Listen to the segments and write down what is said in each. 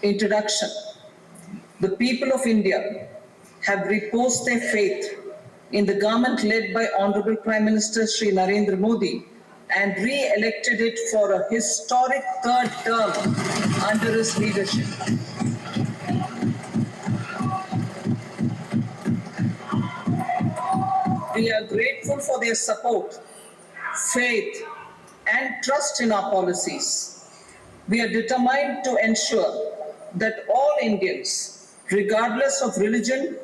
Introduction. The people of India have reposed their faith in the government led by Honorable Prime Minister Shri Narendra Modi and re-elected it for a historic third term under his leadership. We are grateful for their support, faith, and trust in our policies. We are determined to ensure that all Indians, regardless of religion,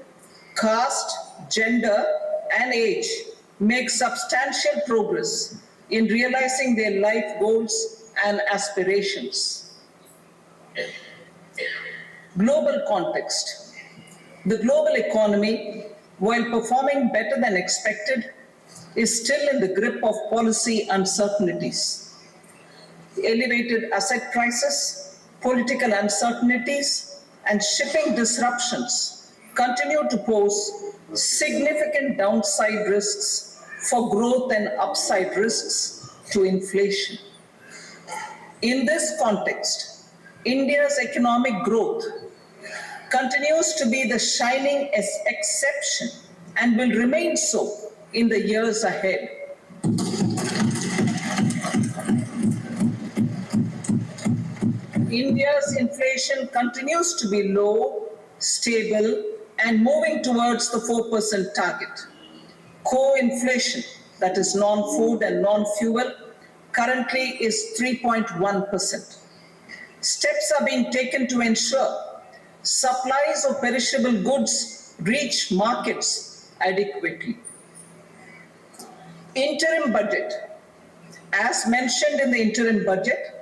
caste, gender, and age, make substantial progress in realizing their life goals and aspirations. Global context. The global economy, while performing better than expected, is still in the grip of policy uncertainties. Elevated asset prices, political uncertainties, and shipping disruptions continue to pose significant downside risks for growth and upside risks to inflation. In this context, India's economic growth continues to be the shining exception and will remain so in the years ahead. India's inflation continues to be low, stable, and moving towards the 4% target. Core inflation, that is non-food and non-fuel, currently is 3.1%. Steps are being taken to ensure supplies of perishable goods reach markets adequately. Interim budget. As mentioned in the interim budget,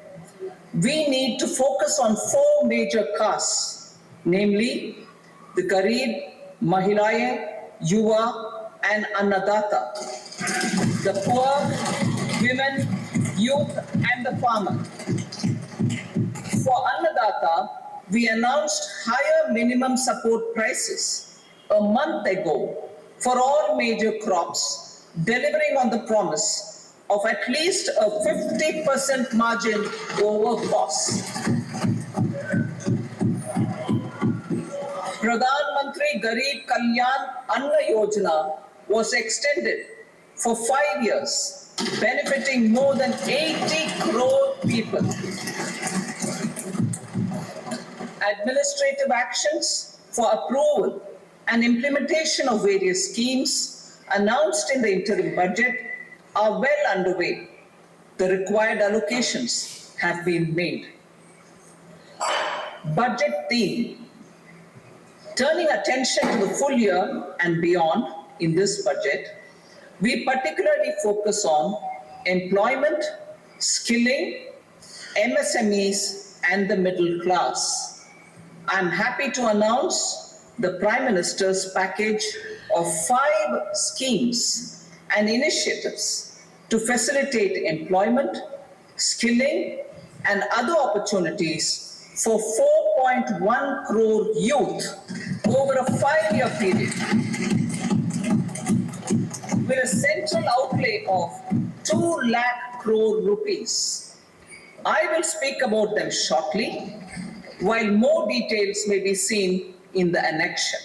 we need to focus on four major castes, namely the Garib, Mahilaye, Yuva, and Annadata, the poor, women, youth, and the farmer. For Annadata, we announced higher minimum support prices a month ago for all major crops, delivering on the promise of at least a 50% margin over costs. Pradhan Mantri Garib Kalyan Anna Yojana was extended for 5 years, benefiting more than 80 crore people. Administrative actions for approval and implementation of various schemes announced in the interim budget are well underway. The required allocations have been made. Budget theme. Turning attention to the full year and beyond in this budget, we particularly focus on employment, skilling, MSMEs, and the middle class. I'm happy to announce the Prime Minister's package of 5 schemes and initiatives to facilitate employment, skilling, and other opportunities for 4.1 crore youth over a 5-year period, with a central outlay of 2 lakh crore rupees. I will speak about them shortly, while more details may be seen in the annexure.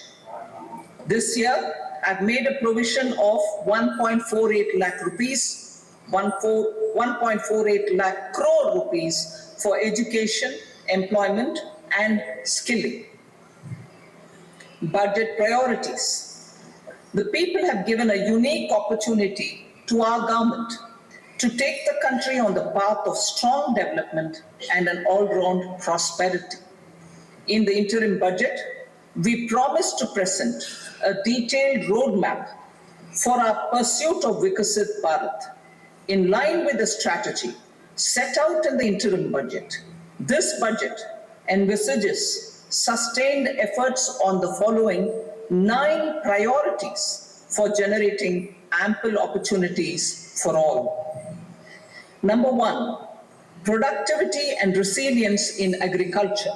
This year, I've made a provision of 1.48 lakh rupees, 1.48 lakh crore rupees for education, employment, and skilling. Budget priorities. The people have given a unique opportunity to our government to take the country on the path of strong development and an all-round prosperity. In the interim budget, we promise to present a detailed roadmap for our pursuit of Vikasit Bharat. In line with the strategy set out in the interim budget, this budget envisages sustained efforts on the following 9 priorities for generating ample opportunities for all. Number 1, productivity and resilience in agriculture.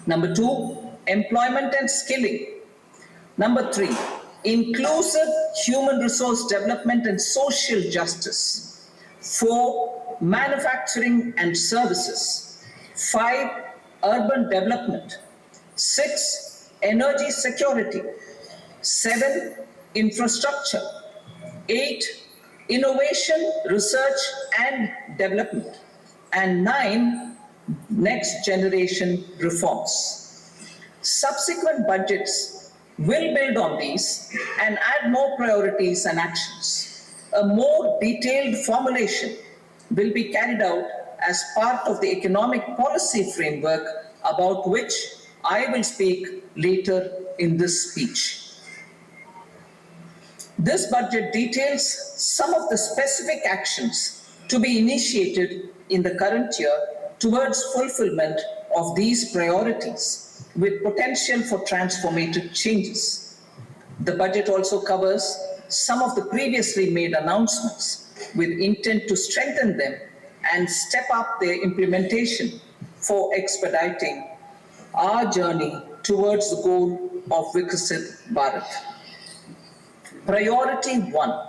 Number 2, employment and skilling. Number 3, inclusive human resource development and social justice. 4, manufacturing and services. 5, urban development. 6, energy security. 7, infrastructure. 8, innovation, research and development. And 9, next generation reforms. Subsequent budgets will build on these and add more priorities and actions. A more detailed formulation will be carried out as part of the economic policy framework about which I will speak later in this speech. This budget details some of the specific actions to be initiated in the current year towards fulfillment of these priorities with potential for transformative changes. The budget also covers some of the previously made announcements with intent to strengthen them and step up their implementation for expediting our journey towards the goal of Viksit Bharat. Priority 1,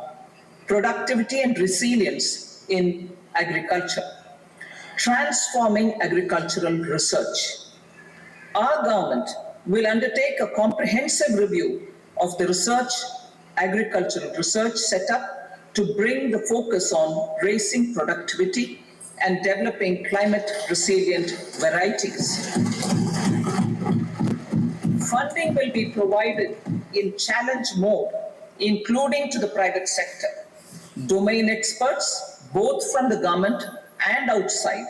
productivity and resilience in agriculture. Transforming agricultural research. Our government will undertake a comprehensive review of the agricultural research setup to bring the focus on raising productivity and developing climate resilient varieties. Funding will be provided in challenge mode, including to the private sector. Domain experts, both from the government and outside,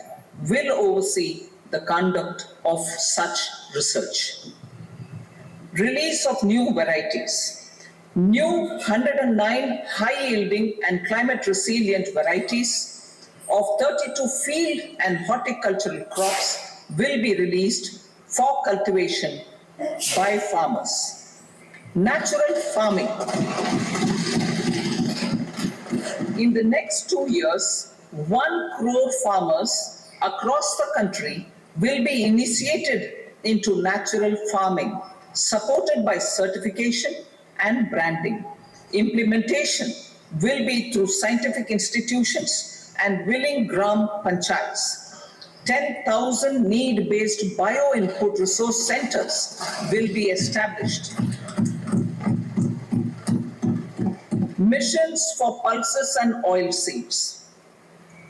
will oversee the conduct of such research. Release of new varieties. New 109 high-yielding and climate-resilient varieties of 32 field and horticultural crops will be released for cultivation by farmers. Natural farming. In the next 2 years, 1 crore farmers across the country will be initiated into natural farming, supported by certification and branding. Implementation will be through scientific institutions and willing gram panchayats. 10,000 need-based bio-input resource centers will be established. Missions for pulses and oil seeds.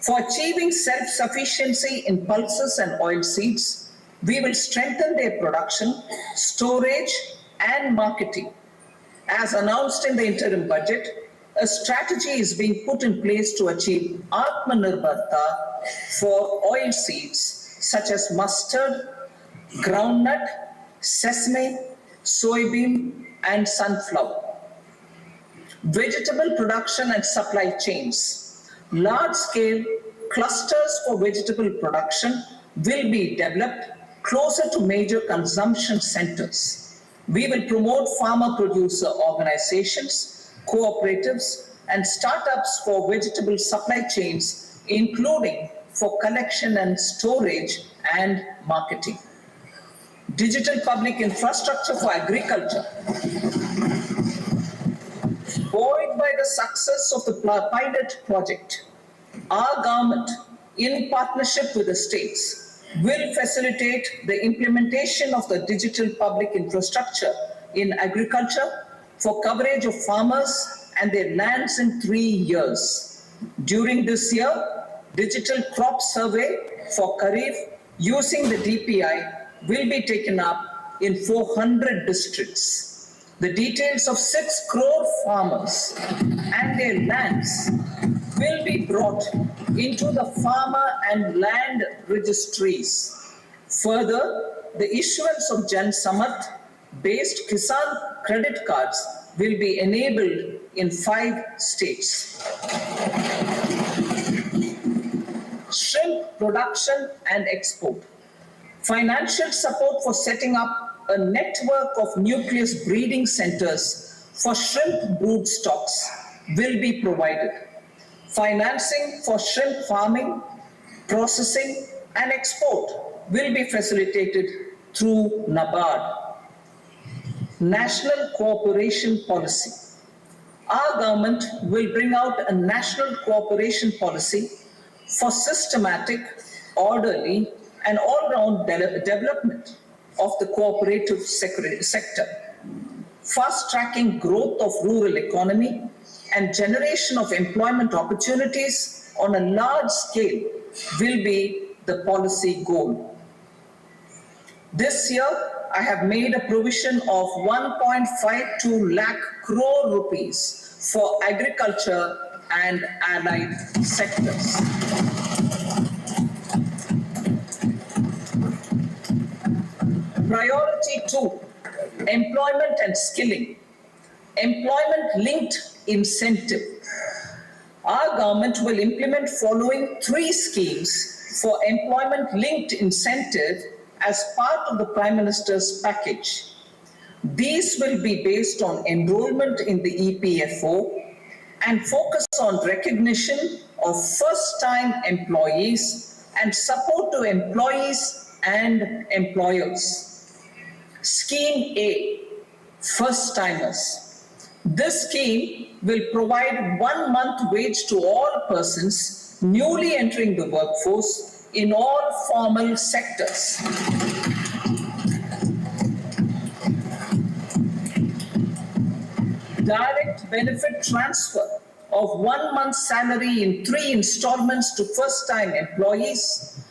For achieving self-sufficiency in pulses and oil seeds, we will strengthen their production, storage, and marketing. As announced in the interim budget, a strategy is being put in place to achieve Atmanirbharta for oil seeds such as mustard, groundnut, sesame, soybean, and sunflower. Vegetable production and supply chains. Large-scale clusters for vegetable production will be developed closer to major consumption centers. We will promote farmer-producer organizations, cooperatives, and startups for vegetable supply chains, including for collection and storage and marketing. Digital public infrastructure for agriculture. Buoyed by the success of the pilot project, our government, in partnership with the states, will facilitate the implementation of the digital public infrastructure in agriculture for coverage of farmers and their lands in 3 years. During this year, digital crop survey for Kharif using the DPI will be taken up in 400 districts. The details of 6 crore farmers and their lands will be brought into the farmer and land registries. Further, the issuance of Jan Samarth-based Kisan credit cards will be enabled in 5 states. Shrimp production and export. Financial support for setting up a network of nucleus breeding centers for shrimp brood stocks will be provided. Financing for shrimp farming, processing, and export will be facilitated through NABARD. National Cooperation Policy. Our government will bring out a national cooperation policy for systematic, orderly, and all-round development of the cooperative sector, fast-tracking growth of rural economy, and generation of employment opportunities on a large scale will be the policy goal. This year, I have made a provision of 1.52 lakh crore rupees for agriculture and allied sectors. Priority 2, employment and skilling. Employment-linked incentive. Our government will implement following 3 schemes for employment-linked incentive as part of the Prime Minister's package. These will be based on enrollment in the EPFO and focus on recognition of first-time employees and support to employees and employers. Scheme A, first-timers. This scheme will provide 1 month wage to all persons newly entering the workforce in all formal sectors. Direct benefit transfer of 1 month's salary in 3 installments to first-time employees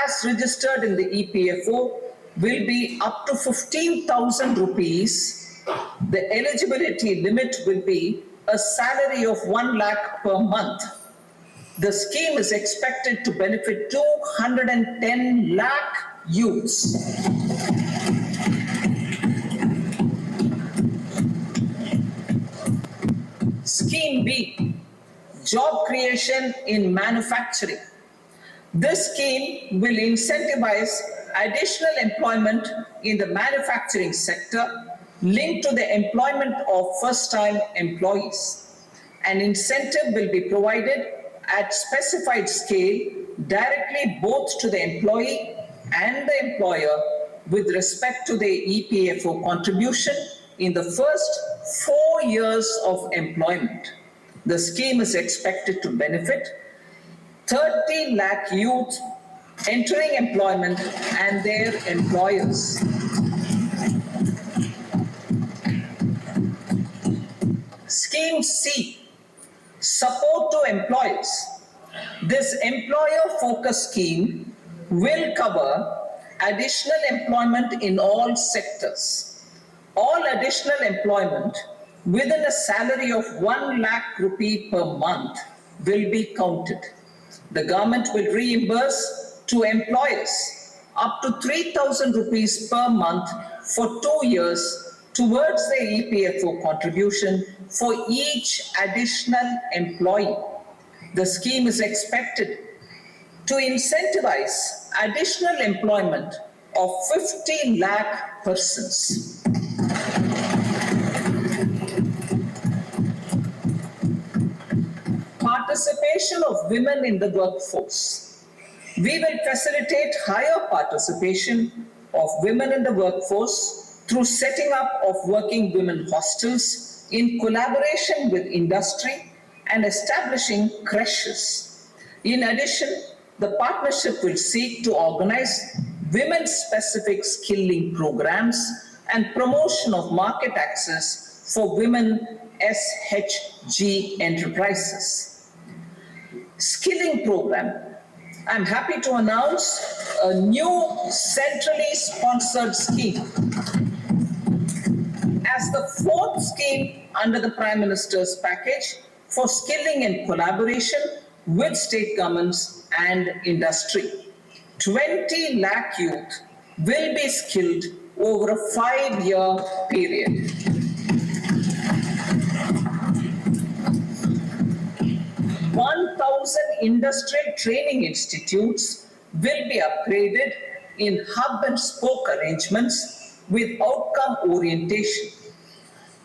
as registered in the EPFO will be up to 15,000 rupees. The eligibility limit will be a salary of 1 lakh per month. The scheme is expected to benefit 210 lakh youths. Scheme B, job creation in manufacturing. This scheme will incentivize additional employment in the manufacturing sector linked to the employment of first-time employees. An incentive will be provided at specified scale directly both to the employee and the employer with respect to the EPFO contribution in the first 4 years of employment. The scheme is expected to benefit 30 lakh youth entering employment and their employers. Scheme C, support to employers. This employer-focused scheme will cover additional employment in all sectors. All additional employment within a salary of 1 lakh rupee per month will be counted. The government will reimburse to employers up to 3,000 rupees per month for 2 years towards the EPFO contribution for each additional employee. The scheme is expected to incentivize additional employment of 15 lakh persons. Participation of women in the workforce. We will facilitate higher participation of women in the workforce through setting up of working women hostels in collaboration with industry and establishing creches. In addition, the partnership will seek to organize women-specific skilling programs and promotion of market access for women SHG enterprises. Skilling program. I'm happy to announce a new centrally sponsored scheme. As the 4th scheme under the Prime Minister's package for skilling in collaboration with state governments and industry. 20 lakh youth will be skilled over a 5-year period. Industrial training institutes will be upgraded in hub and spoke arrangements with outcome orientation.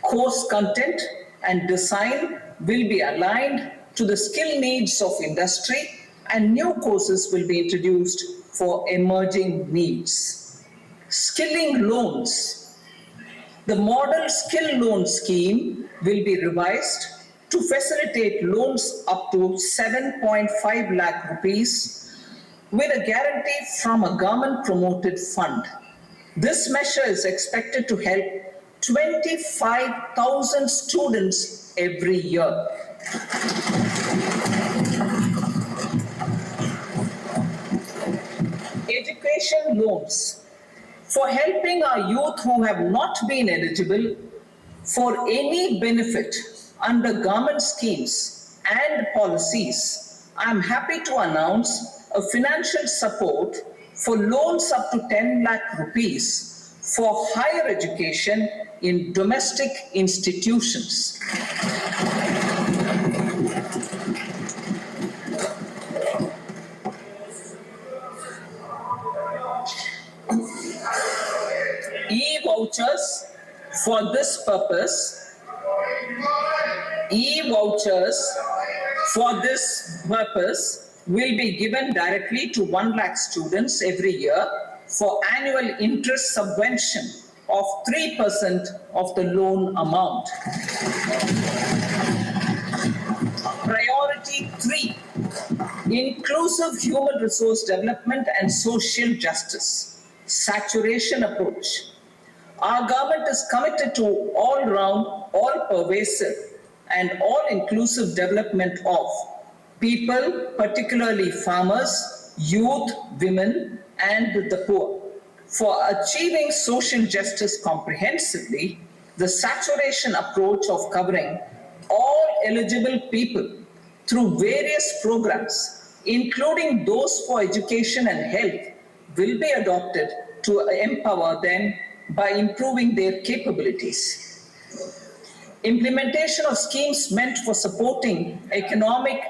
Course content and design will be aligned to the skill needs of industry and new courses will be introduced for emerging needs. Skilling loans. The model skill loan scheme will be revised to facilitate loans up to 7.5 lakh rupees with a guarantee from a government-promoted fund. This measure is expected to help 25,000 students every year. Education loans. For helping our youth who have not been eligible for any benefit under government schemes and policies, I am happy to announce a financial support for loans up to 10 lakh rupees for higher education in domestic institutions. E-vouchers for this purpose. E-vouchers for this purpose will be given directly to 1 lakh students every year for annual interest subvention of 3% of the loan amount. Priority 3, inclusive human resource development and social justice, saturation approach. Our government is committed to all-round, all-pervasive and all-inclusive development of people, particularly farmers, youth, women, and the poor. For achieving social justice comprehensively, the saturation approach of covering all eligible people through various programs, including those for education and health, will be adopted to empower them by improving their capabilities. Implementation of schemes meant for supporting economic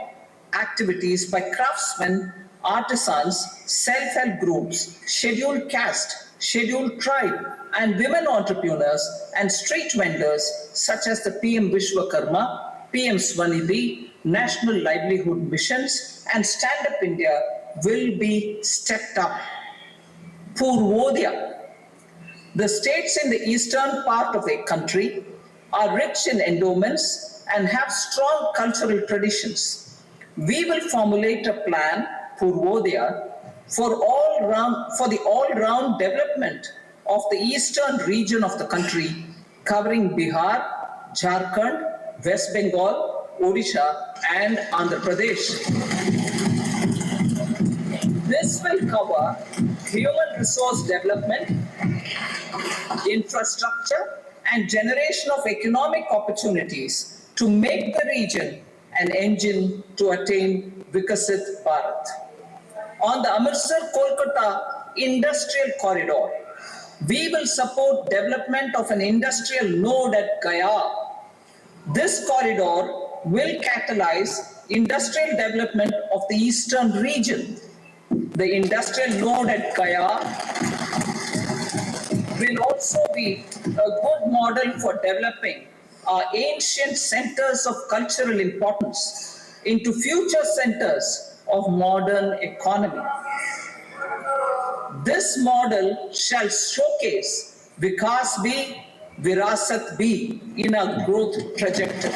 activities by craftsmen, artisans, self-help groups, scheduled caste, scheduled tribe, and women entrepreneurs and street vendors such as the PM Vishwakarma, PM Swanidhi, National Livelihood Missions, and Stand Up India will be stepped up. Purvodaya. The states in the eastern part of the country are rich in endowments and have strong cultural traditions. We will formulate a plan, Purvodaya, for the all-round development of the eastern region of the country, covering Bihar, Jharkhand, West Bengal, Odisha, and Andhra Pradesh. This will cover human resource development, infrastructure, and generation of economic opportunities to make the region an engine to attain Vikasit Bharat. On the Amritsar-Kolkata Industrial Corridor, we will support development of an industrial node at Gaya. This corridor will catalyze industrial development of the eastern region. The industrial node at Gaya will also be a good model for developing our ancient centers of cultural importance into future centers of modern economy. This model shall showcase Vikas Bhi, Virasat Bhi in a growth trajectory.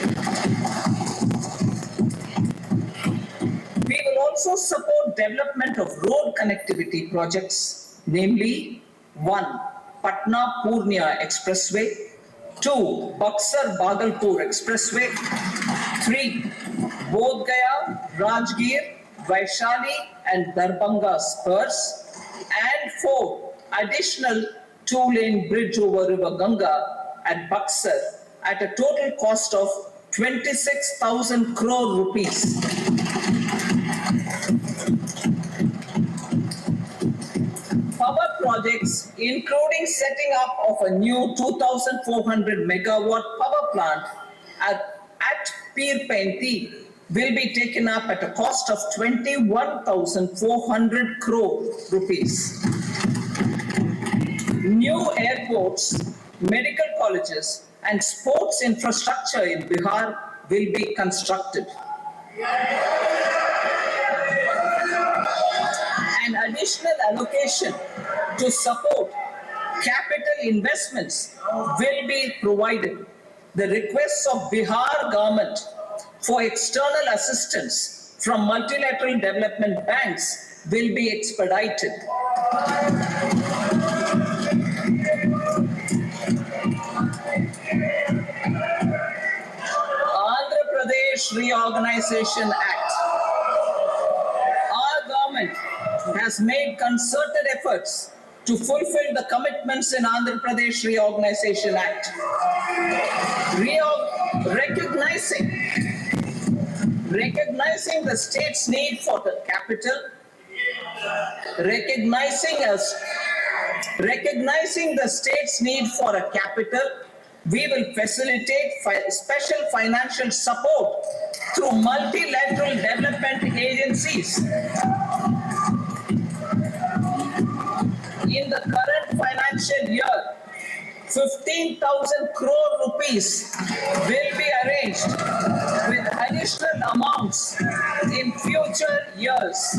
We will also support development of road connectivity projects, namely 1. Patna-Purnia Expressway, 2. Buxar-Bhagalpur Expressway, 3. Bodh Gaya, Rajgir, Vaishali and Darbhanga spurs, and 4. Additional 2-lane bridge over River Ganga at Buxar at a total cost of 26,000 crore rupees. Power projects, including setting up of a new 2,400 megawatt power plant at Peer Painti, will be taken up at a cost of 21,400 crore rupees. New airports, medical colleges, and sports infrastructure in Bihar will be constructed. An additional allocation to support capital investments will be provided. The requests of Bihar government for external assistance from multilateral development banks will be expedited. Andhra Pradesh Reorganization Act. Our government has made concerted efforts to fulfill the commitments in Andhra Pradesh Reorganization Act. Recognizing the state's need for the capital, recognizing the state's need for a capital, we will facilitate special financial support through multilateral development agencies. In the current financial year, 15,000 crore rupees will be arranged with additional amounts in future years.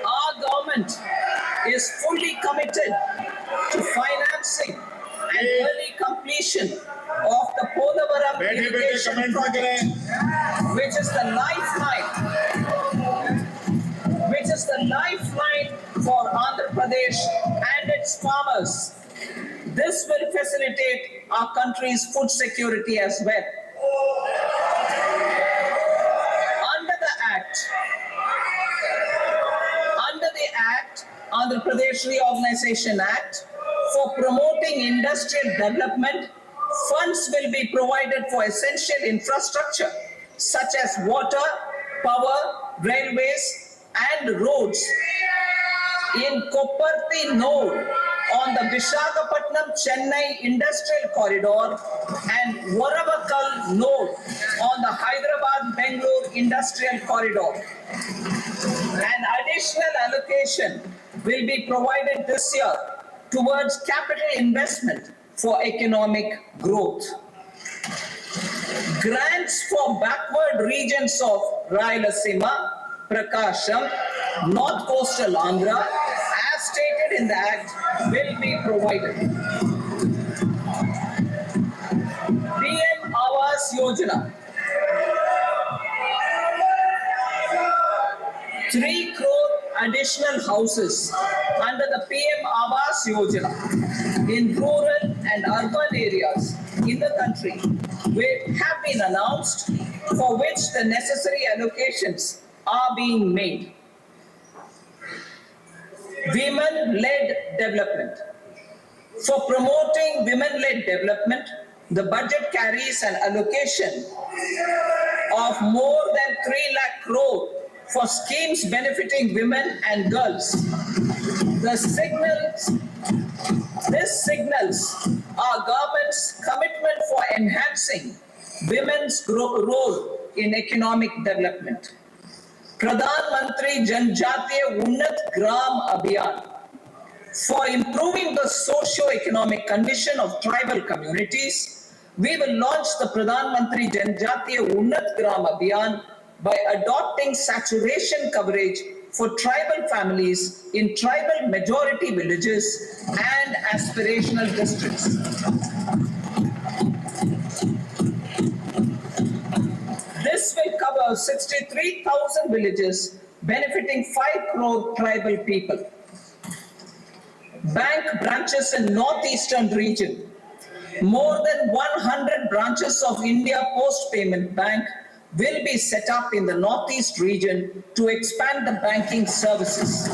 Our government is fully committed to financing and early completion of the Podavaram irrigation project, which is the lifeline for Andhra Pradesh and its farmers. This will facilitate our country's food security as well. Under the Act, Andhra Pradesh Reorganization Act, for promoting industrial development, funds will be provided for essential infrastructure such as water, power, railways, and roads in Kopparthi node on the Visakhapatnam-Chennai Industrial Corridor and Varavakal node on the Hyderabad-Bangalore Industrial Corridor. An additional allocation will be provided this year towards capital investment for economic growth. Grants for backward regions of Rayalaseema, Prakasham, North Coastal Andhra, as stated in the Act, will be provided. PM Awas Yojana. 3 crore additional houses under the PM Awas Yojana in rural and urban areas in the country have been announced, for which the necessary allocations are being made. Women-led development. For promoting women-led development, the budget carries an allocation of more than 3 lakh crore for schemes benefiting women and girls. This signals our government's commitment for enhancing women's role in economic development. Pradhan Mantri Janjatiya Unnat Gram Abhiyan. For improving the socio-economic condition of tribal communities, we will launch the Pradhan Mantri Janjatiya Unnat Gram Abhiyan by adopting saturation coverage for tribal families in tribal majority villages and aspirational districts. This will cover 63,000 villages, benefiting 5 crore tribal people. Bank branches in northeastern region. More than 100 branches of India Post Payment Bank will be set up in the northeast region to expand the banking services.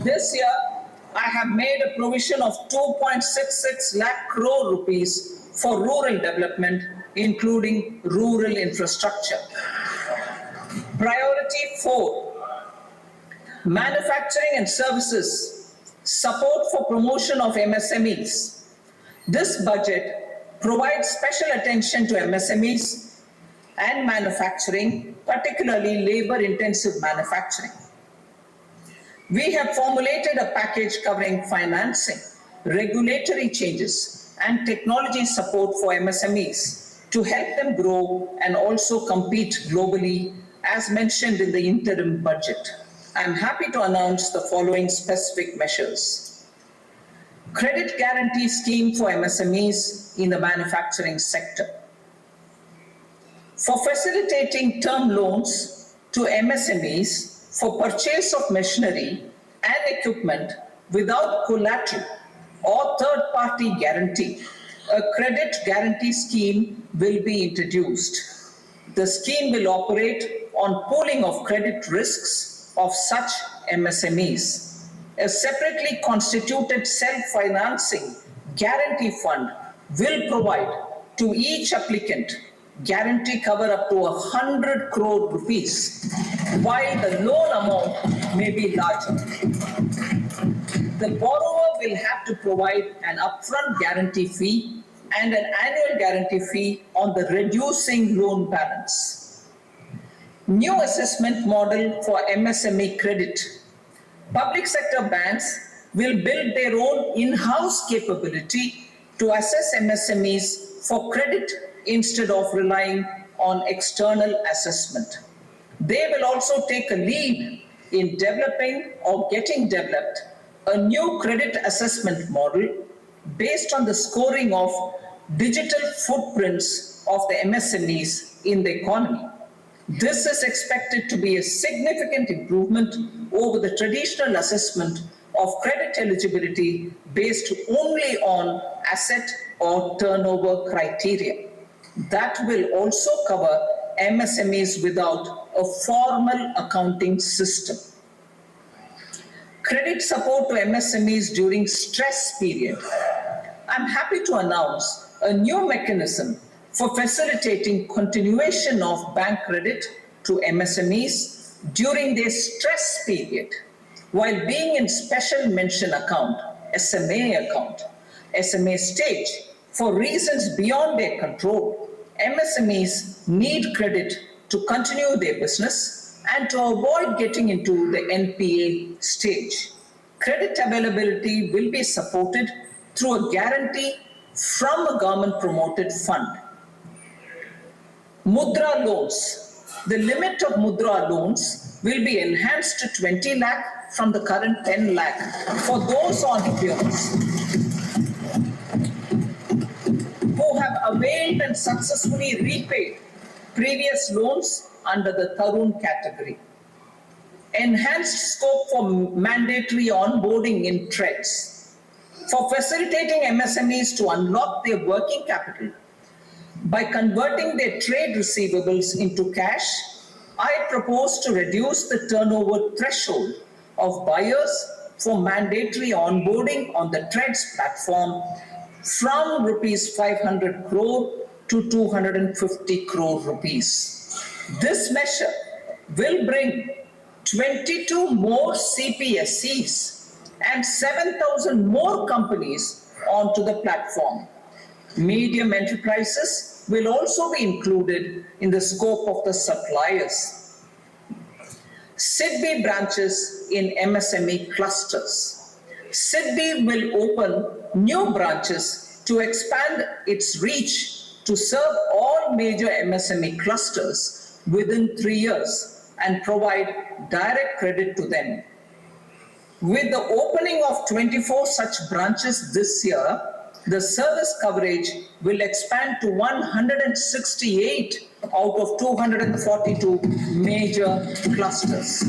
This year, I have made a provision of 2.66 lakh crore rupees for rural development, including rural infrastructure. Priority 4, manufacturing and services, support for promotion of MSMEs. This budget provides special attention to MSMEs and manufacturing, particularly labor-intensive manufacturing. We have formulated a package covering financing, regulatory changes, and technology support for MSMEs to help them grow and also compete globally, as mentioned in the interim budget. I am happy to announce the following specific measures. Credit guarantee scheme for MSMEs in the manufacturing sector. For facilitating term loans to MSMEs for purchase of machinery and equipment without collateral or third-party guarantee, a credit guarantee scheme will be introduced. The scheme will operate on pooling of credit risks of such MSMEs. A separately constituted self-financing guarantee fund will provide to each applicant guarantee cover up to 100 crore rupees, while the loan amount may be larger. The borrower will have to provide an upfront guarantee fee and an annual guarantee fee on the reducing loan balance. New assessment model for MSME credit. Public sector banks will build their own in-house capability to assess MSMEs for credit instead of relying on external assessment. They will also take a lead in developing or getting developed a new credit assessment model based on the scoring of digital footprints of the MSMEs in the economy. This is expected to be a significant improvement over the traditional assessment of credit eligibility based only on asset or turnover criteria. That will also cover MSMEs without a formal accounting system. Credit support to MSMEs during stress period. I'm happy to announce a new mechanism for facilitating continuation of bank credit to MSMEs during their stress period while being in special mention account, SMA stage. For reasons beyond their control, MSMEs need credit to continue their business and to avoid getting into the NPA stage. Credit availability will be supported through a guarantee from a government-promoted fund. Mudra loans. The limit of Mudra loans will be enhanced to 20 lakh from the current 10 lakh for those entrepreneurs who have availed and successfully repaid previous loans under the Tarun category. Enhanced scope for mandatory onboarding in trades. For facilitating MSMEs to unlock their working capital by converting their trade receivables into cash, I propose to reduce the turnover threshold of buyers for mandatory onboarding on the trades platform from rupees 500 crore to 250 crore rupees. This measure will bring 22 more CPSCs and 7,000 more companies onto the platform. Medium enterprises will also be included in the scope of the suppliers. SIDBI branches in MSME clusters. SIDBI will open new branches to expand its reach to serve all major MSME clusters within 3 years and provide direct credit to them. With the opening of 24 such branches this year, the service coverage will expand to 168 out of 242 major clusters.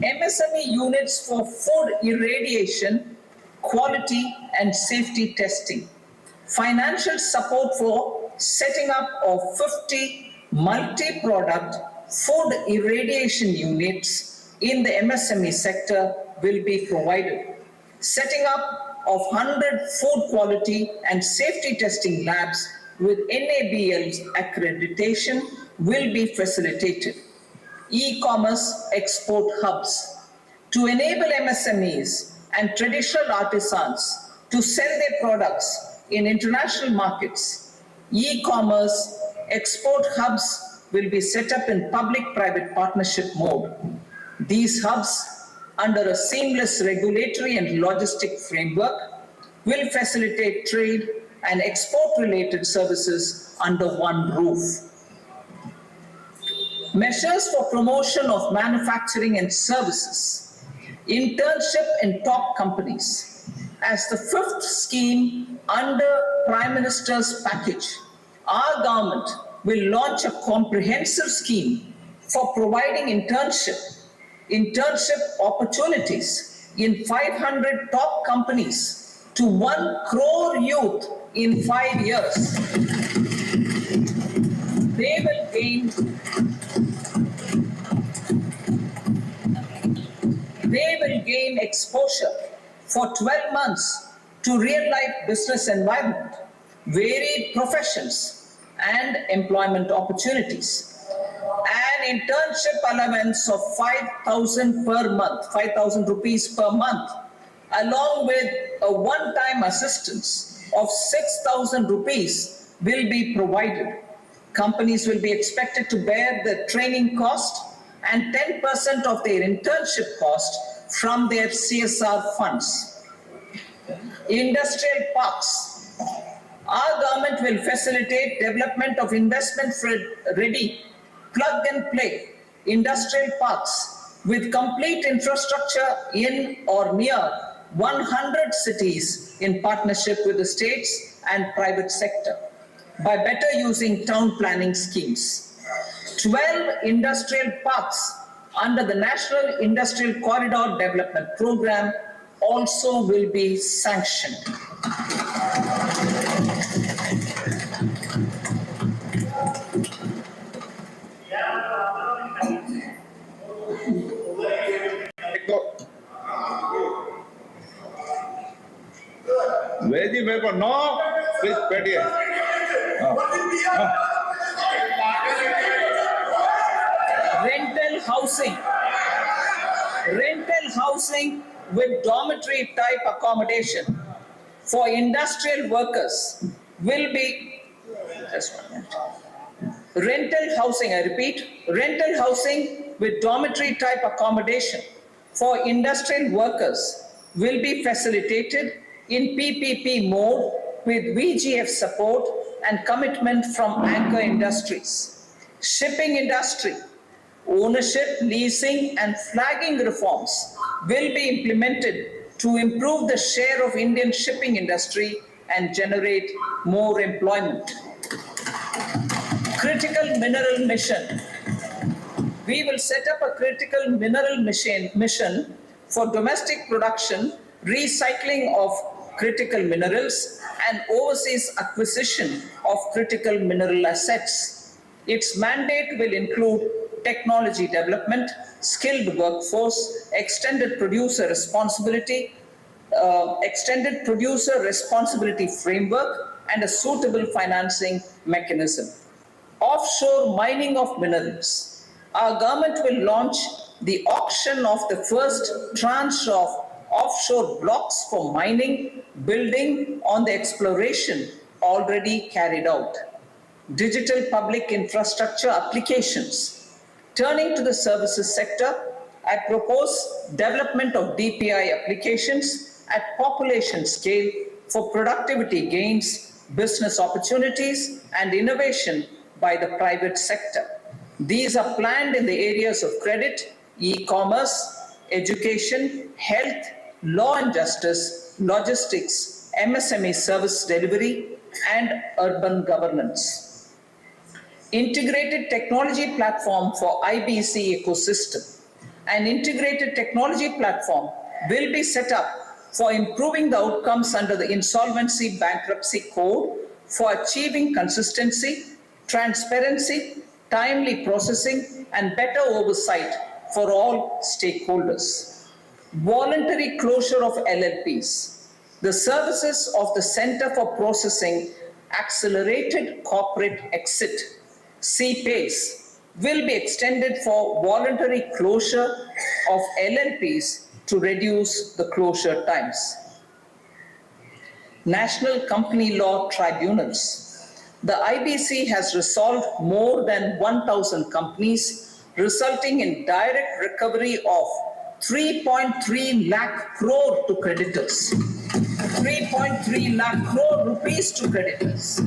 MSME units for food irradiation, quality and safety testing. Financial support for setting up of 50 multi-product food irradiation units in the MSME sector will be provided. Setting up of 100 food quality and safety testing labs with NABL's accreditation will be facilitated. E-commerce export hubs. To enable MSMEs and traditional artisans to sell their products in international markets, e-commerce export hubs will be set up in public-private partnership mode. These hubs, under a seamless regulatory and logistic framework, will facilitate trade and export-related services under one roof. Measures for promotion of manufacturing and services. internship in top companies. As the fifth scheme under Prime Minister's package, our government will launch a comprehensive scheme for providing internship opportunities in 500 top companies to 1 crore youth in 5 years. They will gain exposure for 12 months to real-life business environment, varied professions, and employment opportunities. An internship allowance of 5,000 per month, 5,000 rupees per month, along with a one-time assistance of 6,000 rupees will be provided. Companies will be expected to bear the training cost and 10% of their internship cost from their CSR funds. Industrial parks. Our government will facilitate development of investment-ready, plug-and-play industrial parks with complete infrastructure in or near 100 cities in partnership with the states and private sector by better using town planning schemes. 12 industrial parks under the National Industrial Corridor Development Program also will be sanctioned. Where is the paper? No, please, Petty. Rental housing with dormitory type accommodation for industrial workers will be, just 1 minute. Rental housing, I repeat, rental housing with dormitory type accommodation for industrial workers will be facilitated in PPP mode with VGF support and commitment from anchor industries. Shipping industry, ownership, leasing and flagging reforms will be implemented to improve the share of Indian shipping industry and generate more employment. Critical mineral mission. We will set up a critical mineral mission for domestic production, recycling of critical minerals and overseas acquisition of critical mineral assets. Its mandate will include technology development, skilled workforce, extended producer responsibility framework, and a suitable financing mechanism. Offshore mining of minerals. Our government will launch the auction of the first tranche of offshore blocks for mining, building on the exploration already carried out. Digital public infrastructure applications. Turning to the services sector, I propose development of DPI applications at population scale for productivity gains, business opportunities, and innovation by the private sector. These are planned in the areas of credit, e-commerce, education, health, law and justice, logistics, MSME service delivery, and urban governance. Integrated technology platform for IBC ecosystem. An integrated technology platform will be set up for improving the outcomes under the Insolvency Bankruptcy Code for achieving consistency, transparency, timely processing, and better oversight for all stakeholders. Voluntary closure of LLPs. The services of the Center for Processing Accelerated Corporate Exit, CPACE, will be extended for voluntary closure of LLPs to reduce the closure times. National Company Law Tribunals. The IBC has resolved more than 1,000 companies, resulting in direct recovery of 3.3 lakh crore to creditors. 3.3 lakh crore rupees to creditors.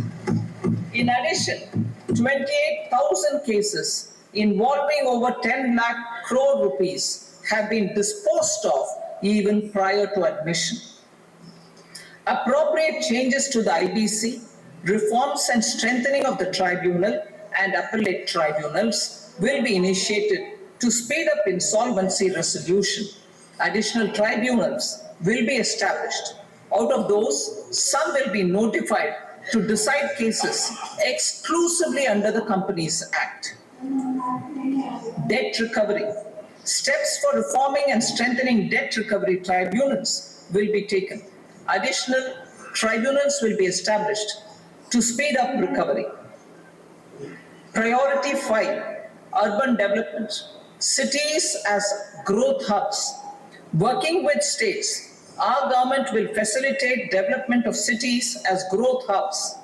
In addition, 28,000 cases involving over 10 lakh crore rupees have been disposed of even prior to admission. Appropriate changes to the IBC, reforms and strengthening of the tribunal and appellate tribunals will be initiated to speed up insolvency resolution. Additional tribunals will be established. Out of those, some will be notified to decide cases exclusively under the Companies Act. Debt recovery. Steps for reforming and strengthening debt recovery tribunals will be taken. Additional tribunals will be established to speed up recovery. Priority 5, urban development. Cities as growth hubs. Working with states, our government will facilitate development of cities as growth hubs.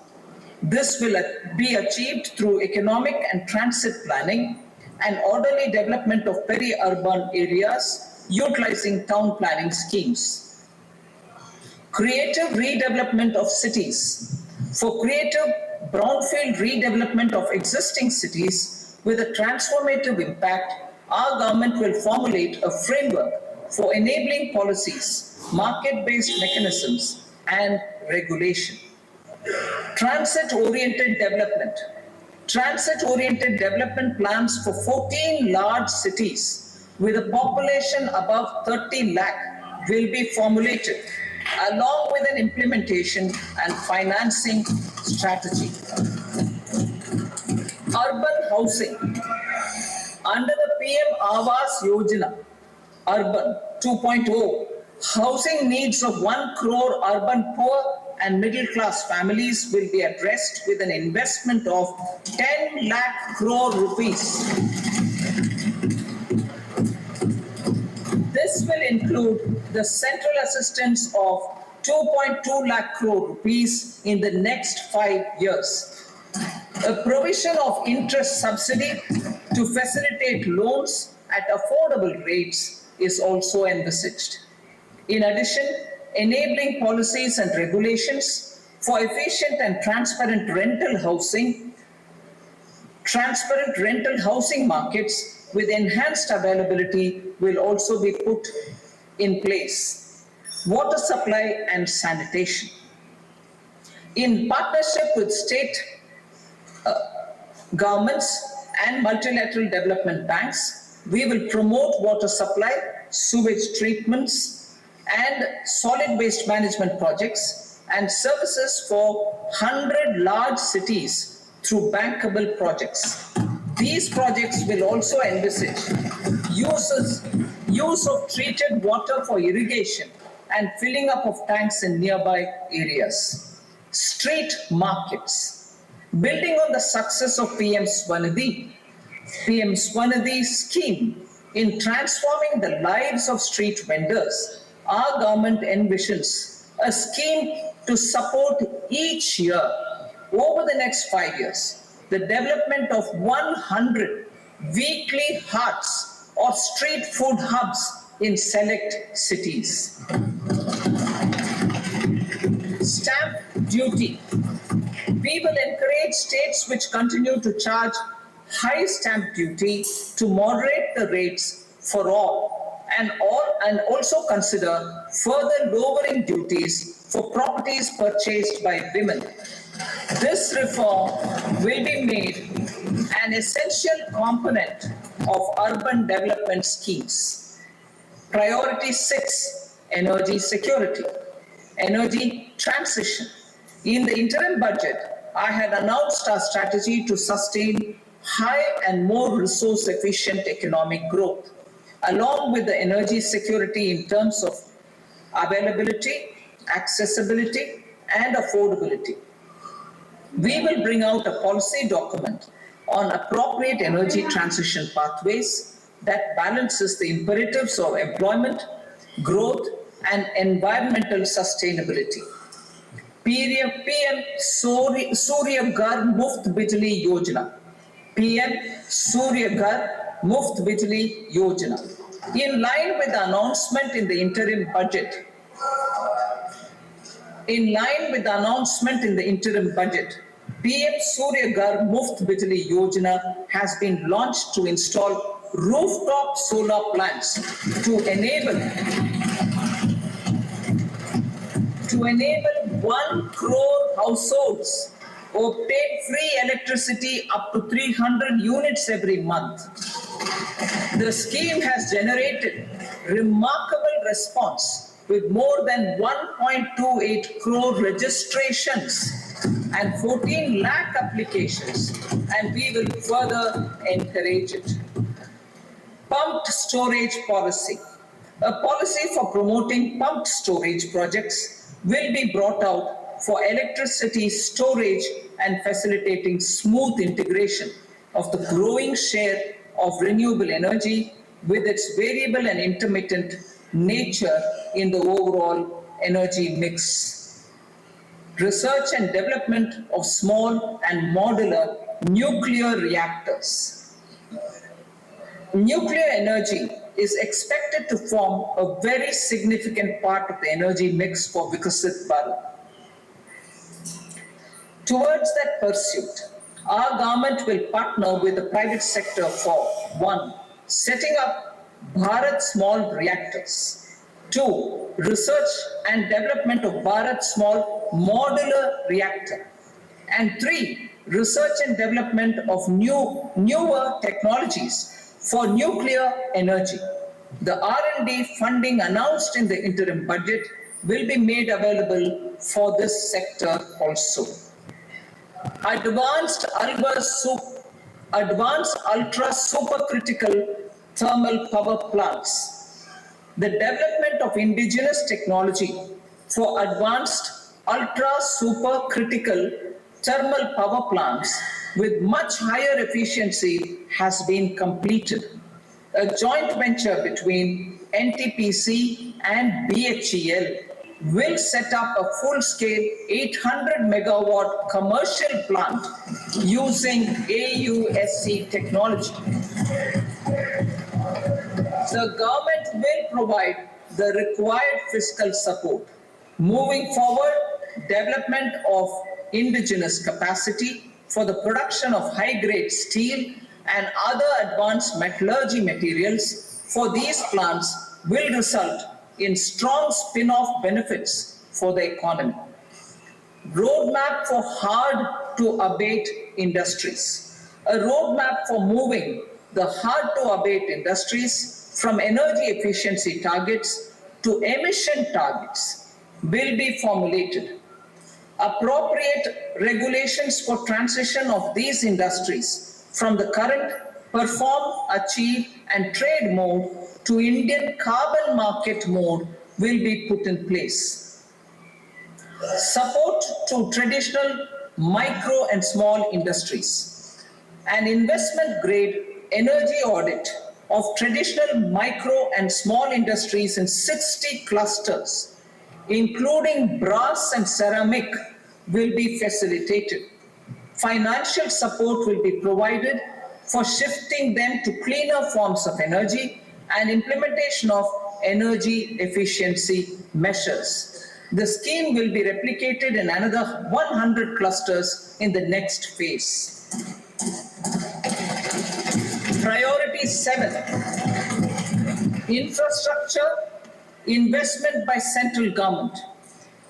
This will be achieved through economic and transit planning and orderly development of peri-urban areas utilizing town planning schemes. Creative redevelopment of cities. For creative brownfield redevelopment of existing cities with a transformative impact, our government will formulate a framework for enabling policies, market-based mechanisms, and regulation. Transit-oriented development. Transit-oriented development plans for 14 large cities with a population above 30 lakh will be formulated, along with an implementation and financing strategy. Urban housing. Under the PM Awas Yojana, Urban 2.0, housing needs of 1 crore urban poor and middle class families will be addressed with an investment of 10 lakh crore rupees. This will include the central assistance of 2.2 lakh crore rupees in the next 5 years. A provision of interest subsidy to facilitate loans at affordable rates is also envisaged. In addition, enabling policies and regulations for efficient and transparent rental housing markets with enhanced availability will also be put in place. Water supply and sanitation. In partnership with state governments and multilateral development banks, we will promote water supply, sewage treatments, and solid waste management projects and services for 100 large cities through bankable projects. These projects will also envisage use of treated water for irrigation and filling up of tanks in nearby areas. Street markets. Building on the success of PM Swanidhi scheme in transforming the lives of street vendors, our government envisions a scheme to support each year over the next 5 years the development of 100 weekly huts or street food hubs in select cities. Stamp duty. We will encourage states which continue to charge high stamp duty to moderate the rates for all and also consider further lowering duties for properties purchased by women. This reform will be made an essential component of urban development schemes. Priority 6, energy security, energy transition. In the interim budget, I had announced our strategy to sustain high and more resource efficient economic growth, along with the energy security in terms of availability, accessibility, and affordability. We will bring out a policy document on appropriate energy transition pathways that balances the imperatives of employment, growth, and environmental sustainability. PM Surya Ghar Muft Bijli Yojana. PM Surya Ghar Muft Bijli Yojana. In line with the announcement in the interim budget, PM Surya Ghar Muft Bijli Yojana has been launched to install rooftop solar plants to enable 1 crore households obtain free electricity up to 300 units every month. The scheme has generated remarkable response with more than 1.28 crore registrations and 14 lakh applications, and we will further encourage it. Pumped storage policy. A policy for promoting pumped storage projects will be brought out for electricity storage and facilitating smooth integration of the growing share of renewable energy with its variable and intermittent nature in the overall energy mix. Research and development of small and modular nuclear reactors. Nuclear energy is expected to form a very significant part of the energy mix for Vikasit Bharat. Towards that pursuit, our government will partner with the private sector for 1. Setting up Bharat Small Reactors, 2. Research and development of Bharat Small Modular Reactor, and 3. Research and development of newer technologies for nuclear energy. The R&D funding announced in the interim budget will be made available for this sector also. Advanced ultra supercritical thermal power plants. The development of indigenous technology for advanced ultra supercritical thermal power plants with much higher efficiency has been completed. A joint venture between NTPC and BHEL will set up a full-scale 800 megawatt commercial plant using AUSC technology. The government will provide the required fiscal support. Moving forward, development of indigenous capacity for the production of high-grade steel and other advanced metallurgy materials for these plants will result in strong spin-off benefits for the economy. Roadmap for hard-to-abate industries. A roadmap for moving the hard-to-abate industries from energy efficiency targets to emission targets will be formulated. Appropriate regulations for transition of these industries from the current perform, achieve, and trade mode to Indian carbon market mode will be put in place. Support to traditional micro and small industries. An investment grade energy audit of traditional micro and small industries in 60 clusters, including brass and ceramic, will be facilitated. Financial support will be provided for shifting them to cleaner forms of energy and implementation of energy efficiency measures. The scheme will be replicated in another 100 clusters in the next phase. Priority 7, infrastructure investment by central government.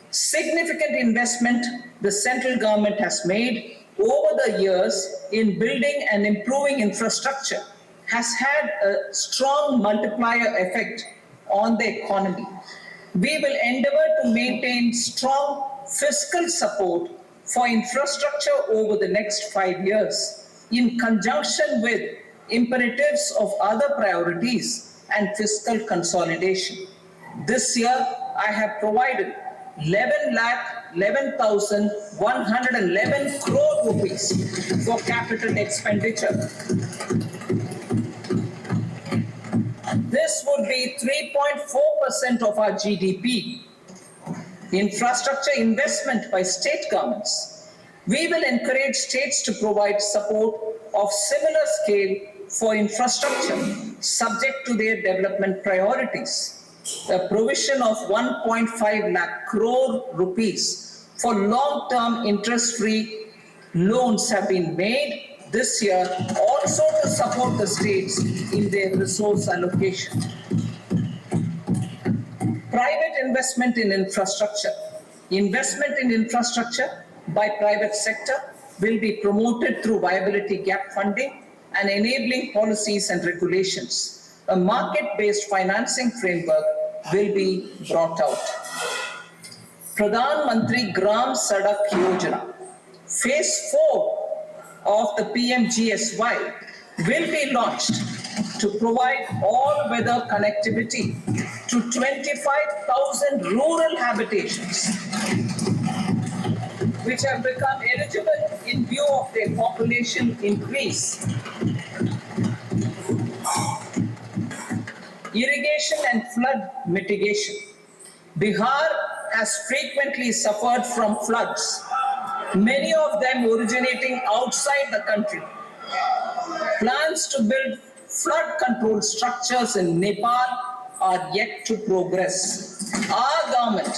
Significant investment the central government has made over the years in building and improving infrastructure has had a strong multiplier effect on the economy. We will endeavor to maintain strong fiscal support for infrastructure over the next 5 years in conjunction with imperatives of other priorities and fiscal consolidation. This year, I have provided 11,11,111 crore rupees for capital expenditure. This would be 3.4% of our GDP. Infrastructure investment by state governments. We will encourage states to provide support of similar scale for infrastructure subject to their development priorities. The provision of 1.5 lakh crore rupees for long-term interest-free loans have been made this year also to support the states in their resource allocation. Private investment in infrastructure. Investment in infrastructure by private sector will be promoted through viability gap funding and enabling policies and regulations. A market-based financing framework will be brought out. Pradhan Mantri Gram Sadak Yojana, Phase 4 of the PMGSY will be launched to provide all-weather connectivity to 25,000 rural habitations, which have become eligible in view of their population increase. Irrigation and flood mitigation. Bihar has frequently suffered from floods, many of them originating outside the country. Plans to build flood control structures in Nepal are yet to progress. Our government,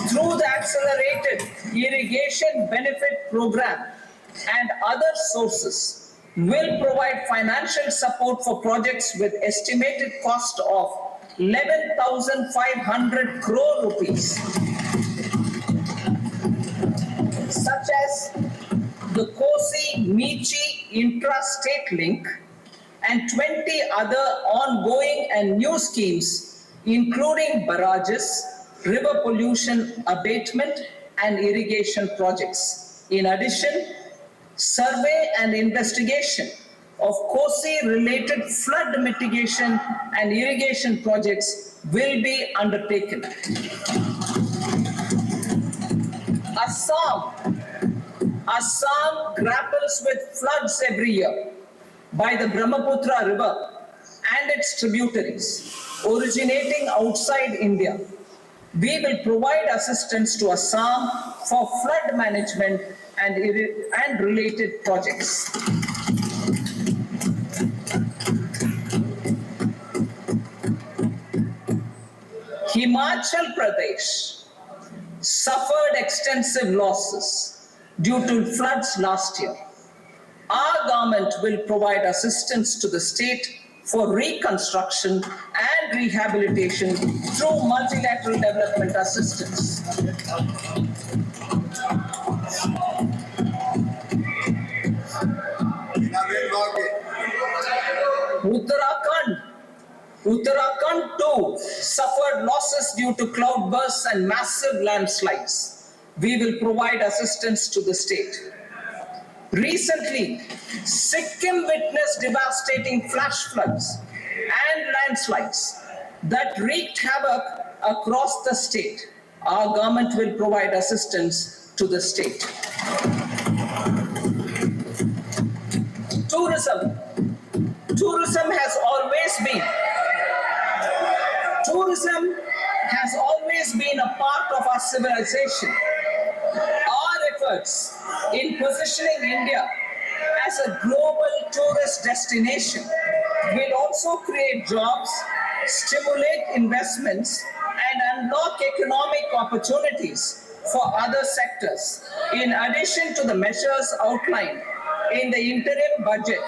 through the Accelerated Irrigation Benefit Program and other sources, will provide financial support for projects with estimated cost of 11,500 crore rupees, such as the Kosi-Michi intra-state link and 20 other ongoing and new schemes, including barrages, river pollution abatement, and irrigation projects. In addition, survey and investigation of Kosi-related flood mitigation and irrigation projects will be undertaken. Assam grapples with floods every year by the Brahmaputra River and its tributaries originating outside India. We will provide assistance to Assam for flood management and related projects. Himachal Pradesh suffered extensive losses due to floods last year. Our government will provide assistance to the state for reconstruction and rehabilitation through multilateral development assistance. Uttarakhand too suffered losses due to cloudbursts and massive landslides. We will provide assistance to the state. Recently, Sikkim witnessed devastating flash floods and landslides that wreaked havoc across the state. Our government will provide assistance to the state. Tourism. Tourism has always been a part of our civilization. Our efforts in positioning India as a global tourist destination will also create jobs, stimulate investments, and unlock economic opportunities for other sectors. In addition to the measures outlined in the interim budget,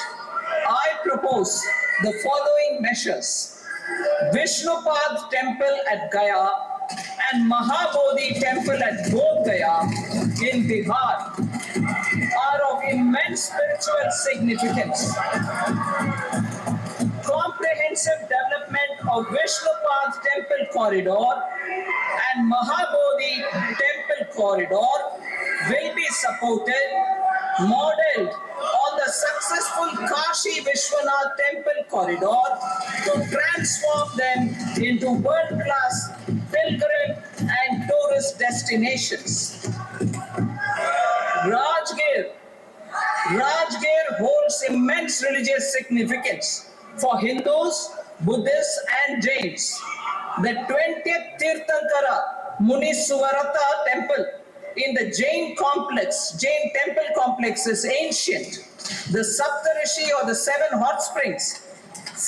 I propose the following measures. Vishnupad Temple at Gaya and Mahabodhi Temple at Bodh Gaya in Bihar are of immense spiritual significance. Comprehensive development of Vishnupad Temple Corridor and Mahabodhi Temple Corridor will be supported, modeled on the successful Kashi Vishwanath Temple Corridor to transform them into world-class pilgrim and tourist destinations. Rajgir holds immense religious significance for Hindus, Buddhists, and Jains. The 20th Tirthankara Munisuvarata Temple in the Jain temple complex is ancient. The Saptarishi or the 7 hot springs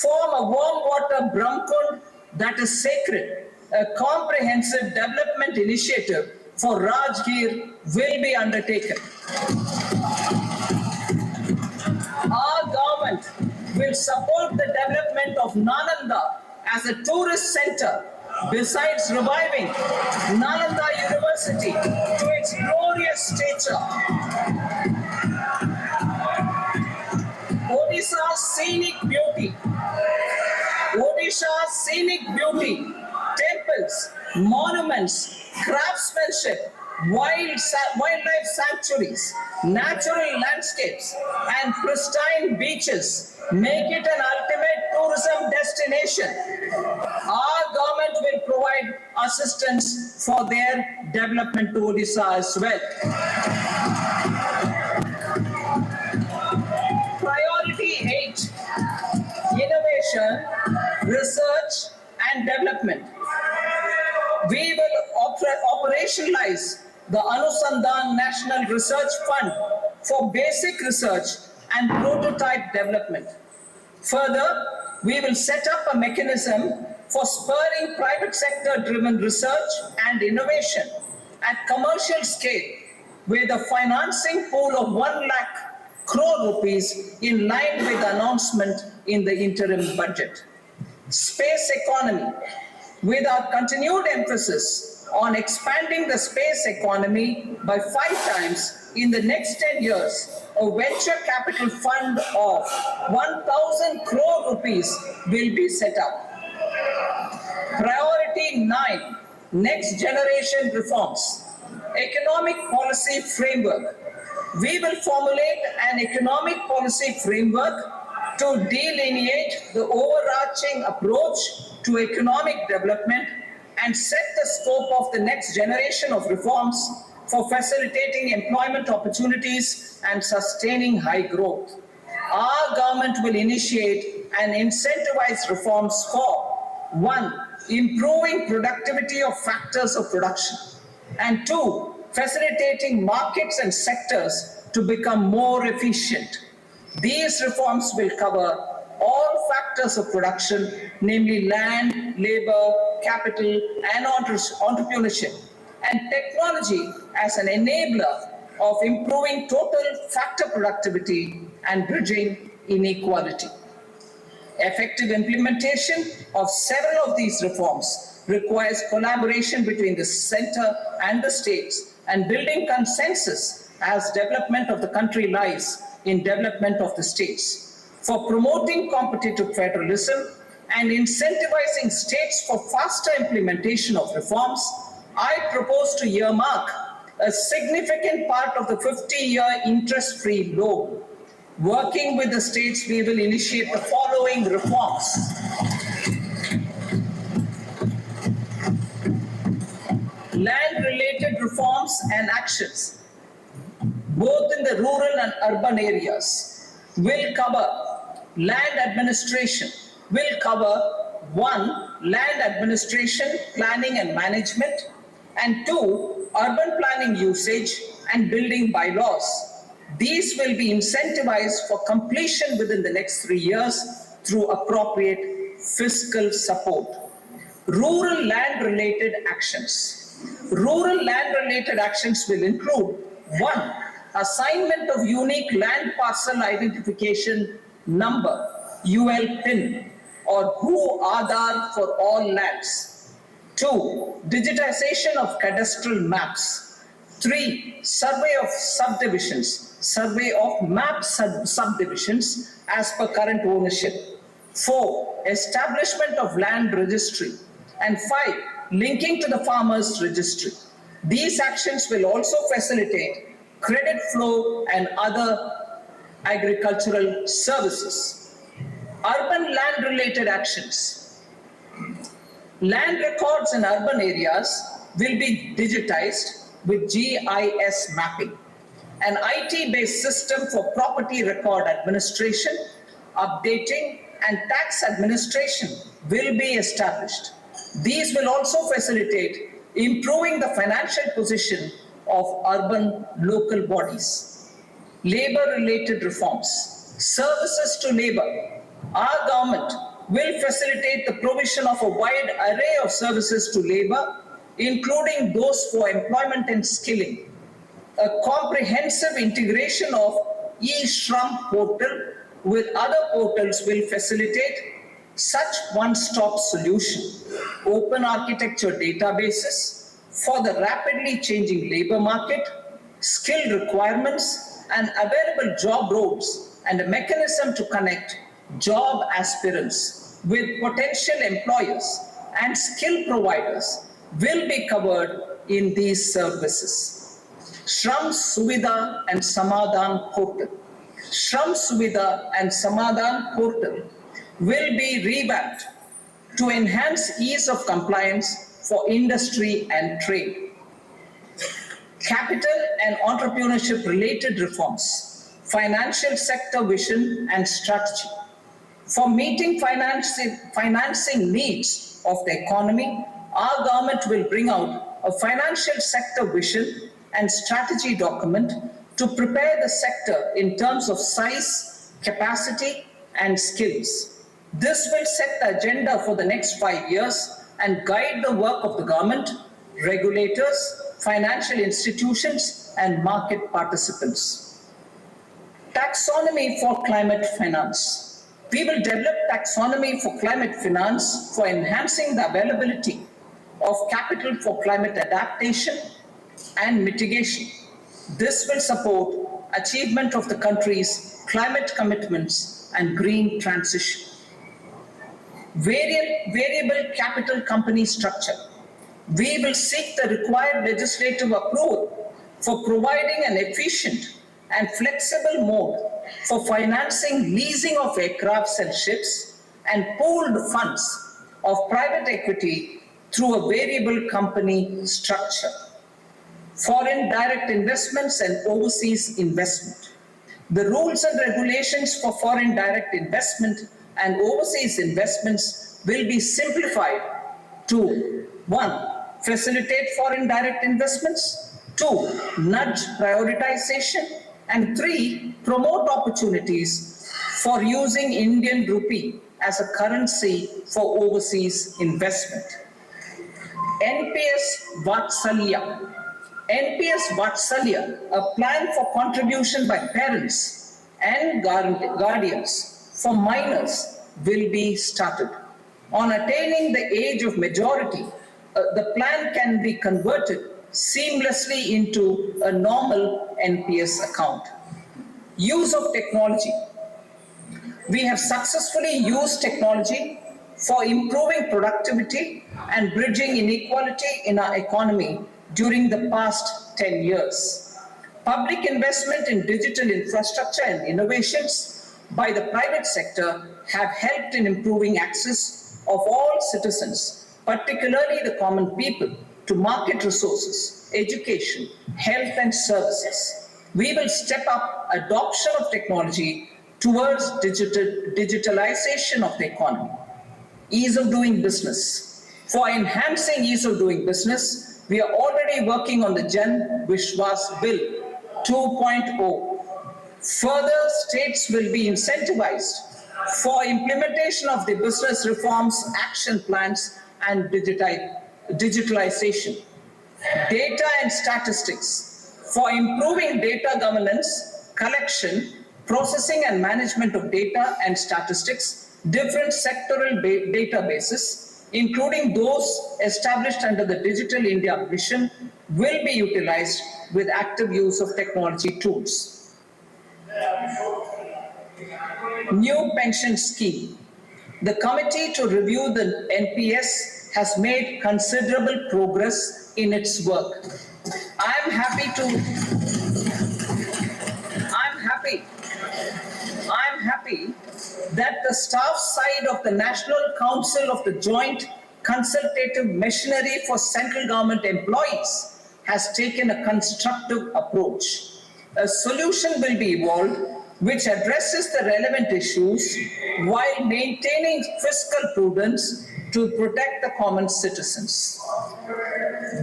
form a warm water Brahmkund that is sacred. A comprehensive development initiative for Rajgir will be undertaken. will support the development of Nalanda as a tourist center, besides reviving Nalanda University to its glorious stature. Odisha's scenic beauty, temples, monuments, craftsmanship, wildlife sanctuaries, natural landscapes, and pristine beaches make it an ultimate tourism destination. Our government will provide assistance for their development to Odisha as well. Priority 8, innovation, research and development. We will operationalize the Anusandhan National Research Fund for basic research and prototype development. Further, we will set up a mechanism for spurring private sector driven research and innovation at commercial scale with a financing pool of 1 lakh crore rupees in line with the announcement in the interim budget. Space economy. With our continued emphasis on expanding the space economy by 5 times in the next 10 years, a venture capital fund of 1,000 crore rupees will be set up. Priority 9, next generation reforms. Economic policy framework. We will formulate an economic policy framework to delineate the overarching approach to economic development and set the scope of the next generation of reforms for facilitating employment opportunities and sustaining high growth. Our government will initiate and incentivize reforms for 1. Improving productivity of factors of production, and 2. Facilitating markets and sectors to become more efficient. These reforms will cover all factors of production, namely land, labor, capital, and entrepreneurship, and technology as an enabler of improving total factor productivity and bridging inequality. Effective implementation of several of these reforms requires collaboration between the center and the states and building consensus as development of the country lies in development of the states. For promoting competitive federalism and incentivizing states for faster implementation of reforms, I propose to earmark a significant part of the 50-year interest-free loan. Working with the states, we will initiate the following reforms. Land-related reforms and actions, both in the rural and urban areas, will cover land administration, will cover 1. Land administration, planning and management, and 2. Urban planning usage and building bylaws. These will be incentivized for completion within the next 3 years through appropriate fiscal support. Rural land-related actions. Rural land-related actions will include 1. Assignment of unique land parcel identification number, UL PIN, or Bhu Aadhaar for all lands. 2. Digitization of cadastral maps. 3. Survey of subdivisions, survey of map subdivisions as per current ownership. 4. Establishment of land registry. And 5. Linking to the farmers registry. These actions will also facilitate credit flow and other agricultural services. Urban land-related actions. Land records in urban areas will be digitized with GIS mapping. An IT-based system for property record administration, updating, and tax administration will be established. These will also facilitate improving the financial position of urban local bodies. Labor-related reforms. Services to labor. Our government will facilitate the provision of a wide array of services to labor, including those for employment and skilling. A comprehensive integration of e-Shram portal with other portals will facilitate such one-stop solution, open architecture databases for the rapidly changing labor market, skill requirements, and available job roles, and a mechanism to connect job aspirants with potential employers and skill providers will be covered in these services. Shram Suvidha and Samadhan Portal. Shram Suvidha and Samadhan Portal will be revamped to enhance ease of compliance for industry and trade. Capital and entrepreneurship related reforms, financial sector vision and strategy. For meeting financing needs of the economy, our government will bring out a financial sector vision and strategy document to prepare the sector in terms of size, capacity, and skills. This will set the agenda for the next 5 years and guide the work of the government, regulators, financial institutions, and market participants. Taxonomy for climate finance. We will develop taxonomy for climate finance for enhancing the availability of capital for climate adaptation and mitigation. This will support achievement of the country's climate commitments and green transition. Variable capital company structure. We will seek the required legislative approval for providing an efficient and flexible mode for financing leasing of aircrafts and ships and pooled funds of private equity through a variable company structure. Foreign direct investments and overseas investment. The rules and regulations for foreign direct investment and overseas investments will be simplified to 1. Facilitate foreign direct investments, 2. Nudge prioritization, and 3. Promote opportunities for using Indian rupee as a currency for overseas investment. NPS Vatsalya. NPS Vatsalya, a plan for contribution by parents and guardians for minors, will be started. On attaining the age of majority, the plan can be converted seamlessly into a normal NPS account. Use of technology. We have successfully used technology for improving productivity and bridging inequality in our economy during the past 10 years. Public investment in digital infrastructure and innovations by the private sector have helped in improving access of all citizens, particularly the common people, to market resources, education, health and services. We will step up adoption of technology towards digitalization of the economy. Ease of doing business. For enhancing ease of doing business, we are already working on the Jan Vishwas Bill 2.0. Further, states will be incentivized for implementation of the business reforms, action plans, and digitalization. Data and statistics. For improving data governance, collection, processing and management of data and statistics, different sectoral databases, including those established under the Digital India Mission, will be utilized with active use of technology tools. New pension scheme. The committee to review the NPS has made considerable progress in its work. I'm happy that the staff side of the National Council of the Joint Consultative Machinery for Central Government Employees has taken a constructive approach. A solution will be evolved which addresses the relevant issues while maintaining fiscal prudence to protect the common citizens.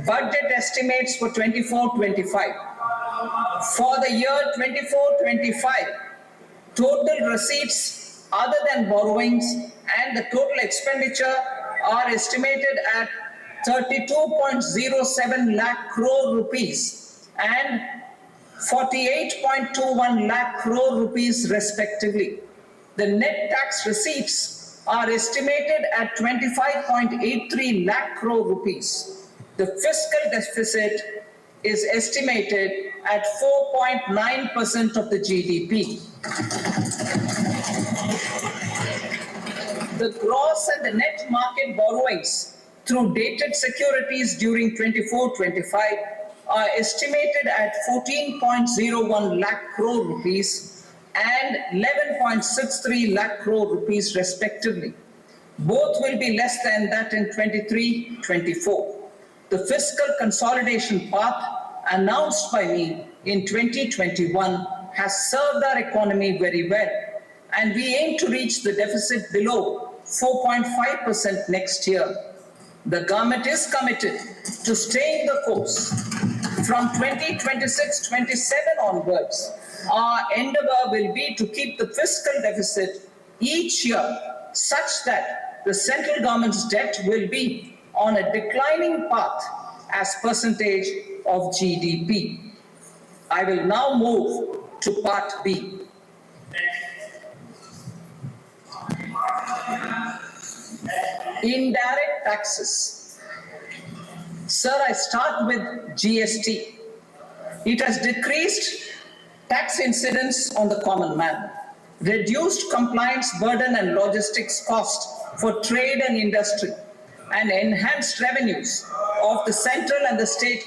Budget estimates for 24-25. For the year 24-25, total receipts other than borrowings and the total expenditure are estimated at 32.07 lakh crore rupees and 48.21 lakh crore rupees respectively. The net tax receipts are estimated at 25.83 lakh crore rupees. The fiscal deficit is estimated at 4.9% of the GDP. The gross and the net market borrowings through dated securities during 24-25 are estimated at 14.01 lakh crore rupees and 11.63 lakh crore rupees respectively. Both will be less than that in 23-24. The fiscal consolidation path announced by me in 2021 has served our economy very well, and we aim to reach the deficit below 4.5% next year. The government is committed to staying the course. From 2026-27 onwards, our endeavor will be to keep the fiscal deficit each year such that the central government's debt will be on a declining path as percentage of GDP. I will now move to part B. Indirect taxes. Sir, I start with GST. It has decreased tax incidence on the common man, reduced compliance burden and logistics cost for trade and industry, and enhanced revenues of the central and the state government.